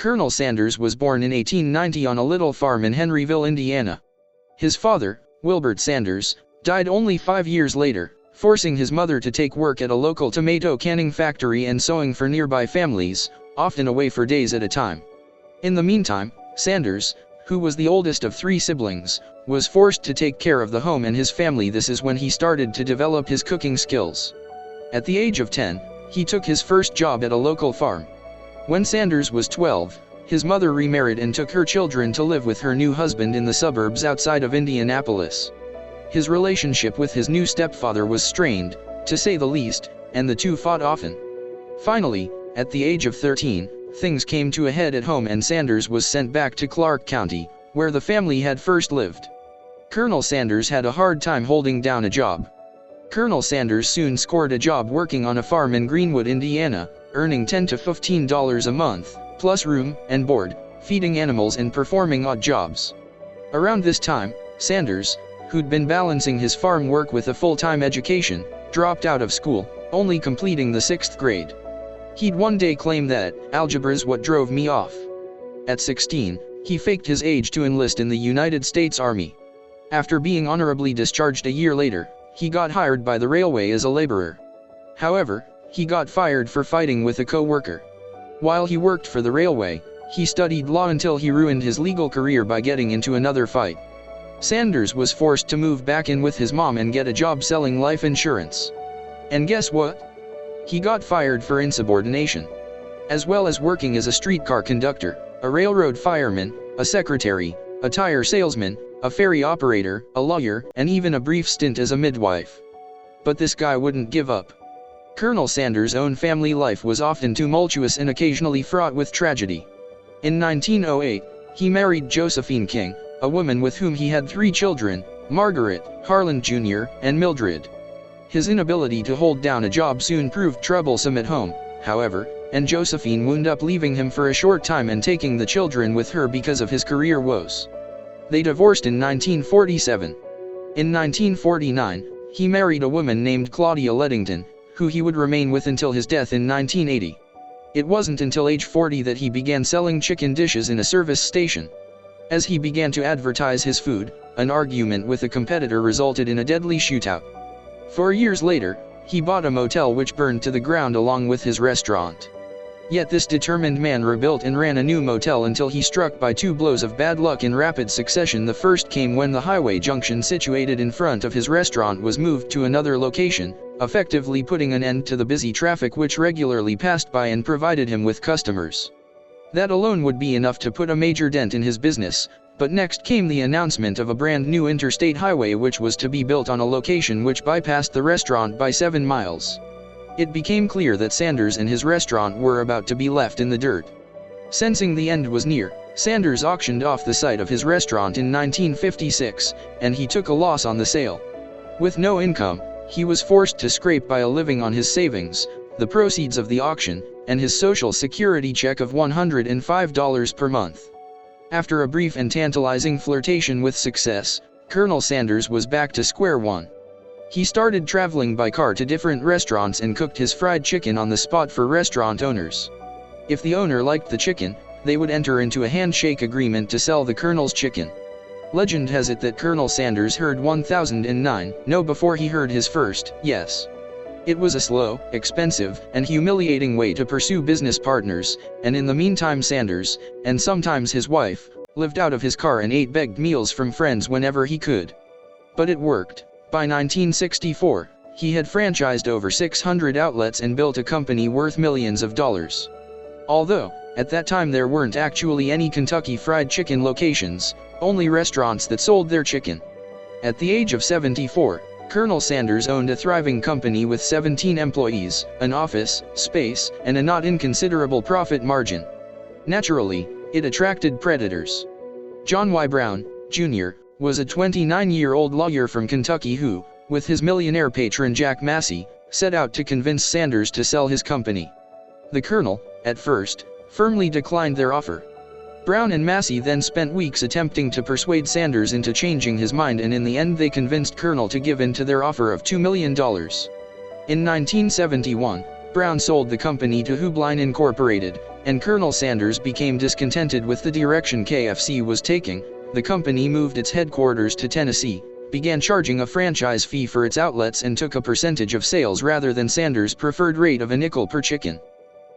Colonel Sanders was born in 1890 on a little farm in Henryville, Indiana. His father, Wilbert Sanders, died only 5 years later, forcing his mother to take work at a local tomato canning factory and sewing for nearby families, often away for days at a time. In the meantime, Sanders, who was the oldest of 3 siblings, was forced to take care of the home and his family. This is when he started to develop his cooking skills. At the age of 10, he took his first job at a local farm. When Sanders was 12, his mother remarried and took her children to live with her new husband in the suburbs outside of Indianapolis. His relationship with his new stepfather was strained, to say the least, and the two fought often. Finally, at the age of 13, things came to a head at home and Sanders was sent back to Clark County, where the family had first lived. Colonel Sanders had a hard time holding down a job. Colonel Sanders soon scored a job working on a farm in Greenwood, Indiana, earning $10 to $15 a month, plus room and board, feeding animals and performing odd jobs. Around this time, Sanders, who'd been balancing his farm work with a full-time education, dropped out of school, only completing the 6th grade. He'd one day claim that, "Algebra's what drove me off." At 16, he faked his age to enlist in the United States Army. After being honorably discharged a year later, he got hired by the railway as a laborer. However, he got fired for fighting with a co-worker. While he worked for the railway, he studied law until he ruined his legal career by getting into another fight. Sanders was forced to move back in with his mom and get a job selling life insurance. And guess what? He got fired for insubordination. As well as working as a streetcar conductor, a railroad fireman, a secretary, a tire salesman, a ferry operator, a lawyer, and even a brief stint as a midwife. But this guy wouldn't give up. Colonel Sanders' own family life was often tumultuous and occasionally fraught with tragedy. In 1908, he married Josephine King, a woman with whom he had 3 children, Margaret, Harlan Jr., and Mildred. His inability to hold down a job soon proved troublesome at home, however, and Josephine wound up leaving him for a short time and taking the children with her because of his career woes. They divorced in 1947. In 1949, he married a woman named Claudia Leddington, who he would remain with until his death in 1980. It wasn't until age 40 that he began selling chicken dishes in a service station. As he began to advertise his food, an argument with a competitor resulted in a deadly shootout. 4 years later, he bought a motel which burned to the ground along with his restaurant. Yet this determined man rebuilt and ran a new motel until he struck by 2 blows of bad luck in rapid succession. The first came when the highway junction situated in front of his restaurant was moved to another location, effectively putting an end to the busy traffic which regularly passed by and provided him with customers. That alone would be enough to put a major dent in his business, but next came the announcement of a brand new interstate highway which was to be built on a location which bypassed the restaurant by 7 miles. It became clear that Sanders and his restaurant were about to be left in the dirt. Sensing the end was near, Sanders auctioned off the site of his restaurant in 1956, and he took a loss on the sale. With no income, he was forced to scrape by a living on his savings, the proceeds of the auction, and his Social Security check of $105 per month. After a brief and tantalizing flirtation with success, Colonel Sanders was back to square one. He started traveling by car to different restaurants and cooked his fried chicken on the spot for restaurant owners. If the owner liked the chicken, they would enter into a handshake agreement to sell the Colonel's chicken. Legend has it that Colonel Sanders heard 1009 no before he heard his first yes. It was a slow, expensive, and humiliating way to pursue business partners, and in the meantime Sanders, and sometimes his wife, lived out of his car and ate begged meals from friends whenever he could. But it worked. By 1964, he had franchised over 600 outlets and built a company worth millions of dollars. Although, at that time there weren't actually any Kentucky Fried Chicken locations, only restaurants that sold their chicken. At the age of 74, Colonel Sanders owned a thriving company with 17 employees, an office, space, and a not inconsiderable profit margin. Naturally, it attracted predators. John Y. Brown, Jr., was a 29-year-old lawyer from Kentucky who, with his millionaire patron Jack Massey, set out to convince Sanders to sell his company. The Colonel, at first, firmly declined their offer. Brown and Massey then spent weeks attempting to persuade Sanders into changing his mind, and in the end they convinced Colonel to give in to their offer of $2 million. In 1971, Brown sold the company to Hubline Incorporated, and Colonel Sanders became discontented with the direction KFC was taking, the company moved its headquarters to Tennessee, began charging a franchise fee for its outlets and took a percentage of sales rather than Sanders' preferred rate of a nickel per chicken.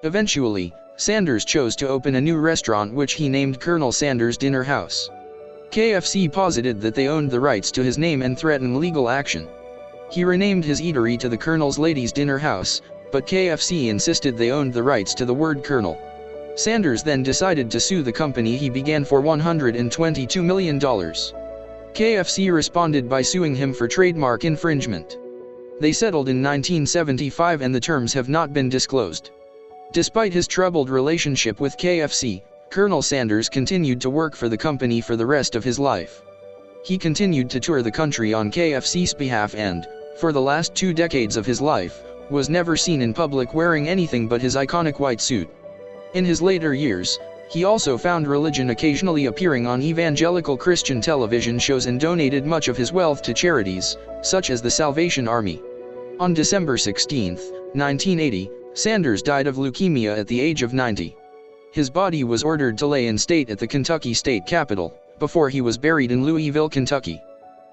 Eventually, Sanders chose to open a new restaurant which he named Colonel Sanders Dinner House. KFC posited that they owned the rights to his name and threatened legal action. He renamed his eatery to the Colonel's Ladies Dinner House, but KFC insisted they owned the rights to the word Colonel. Sanders then decided to sue the company he began for $122 million. KFC responded by suing him for trademark infringement. They settled in 1975 and the terms have not been disclosed. Despite his troubled relationship with KFC, Colonel Sanders continued to work for the company for the rest of his life. He continued to tour the country on KFC's behalf and, for the last 2 decades of his life, was never seen in public wearing anything but his iconic white suit. In his later years, he also found religion occasionally appearing on evangelical Christian television shows and donated much of his wealth to charities, such as the Salvation Army. On December 16, 1980, Sanders died of leukemia at the age of 90. His body was ordered to lay in state at the Kentucky State Capitol, before he was buried in Louisville, Kentucky.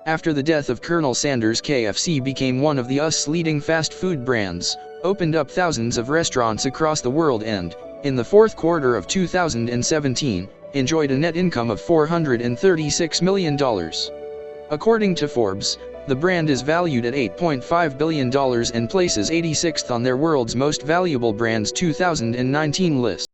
After the death of Colonel Sanders, KFC became one of the US's leading fast food brands, opened up thousands of restaurants across the world and, in the fourth quarter of 2017, enjoyed a net income of $436 million. According to Forbes, the brand is valued at $8.5 billion and places 86th on their World's Most Valuable Brands 2019 list.